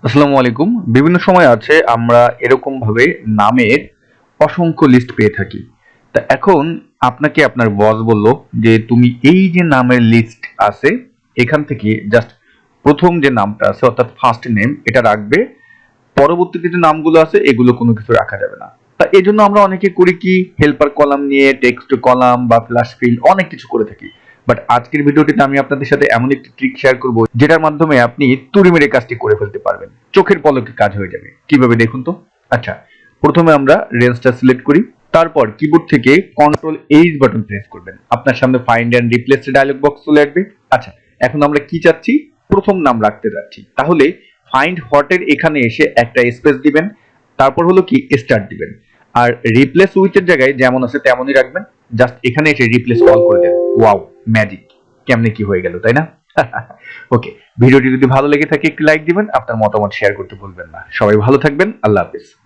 আসসালামু আলাইকুম। বিভিন্ন সময় আছে আমরা এরকম ভাবে নামের অসংখ্য লিস্ট পেয়ে থাকি। তা এখন আপনাকে আপনার বস বলল যে তুমি এই যে নামের লিস্ট আছে এখান থেকে জাস্ট প্রথম যে নামটা আছে অর্থাৎ ফার্স্ট নেম এটা রাখবে, পরবর্তীতে যে নামগুলো আছে এগুলো কোনো কিছু রাখা যাবে না। তা এই জন্য আমরা অনেকে করি কি হেল্পার কলাম নিয়ে টেক্সট কলাম বা ফ্ল্যাশ ফিল অনেক কিছু করে থাকি। বাট আজকের ভিডিওটিতে আমি আপনাদের সাথে এমন একটি ট্রিক শেয়ার করব যেটার মাধ্যমে আপনি তুড়ি মেরে কাজটি করে ফেলতে পারবেন, চোখের পলকে কাজ হয়ে যাবে। কিভাবে দেখুন তো। আচ্ছা, প্রথমে আমরা রেঞ্জটা সিলেক্ট করি, তারপর কিবোর্ড থেকে কন্ট্রোল এইচ বাটন প্রেস করবেন, আপনার সামনে find and replace dialogue box চলে আসবে। আচ্ছা, এখন আমরা কি চাচ্ছি, প্রথম নাম রাখতে যাচ্ছি, তাহলে ফাইন্ড হটের এখানে এসে একটা স্পেস দিবেন, তারপর হলো কি স্টার্ট দিবেন, আর রিপ্লেস উইথ এর জায়গায় যেমন আছে তেমনই রাখবেন, জাস্ট এখানে এসে রিপ্লেস অল করে দেন। Wow, magic! কেমনে কি হয়ে গেল, তাই না? ওকে, ভিডিওটি যদি ভালো লেগে থাকে একটি লাইক দিবেন, আপনার মতামত শেয়ার করতে ভুলবেন না। সবাই ভালো থাকবেন, আল্লাহ হাফেজ।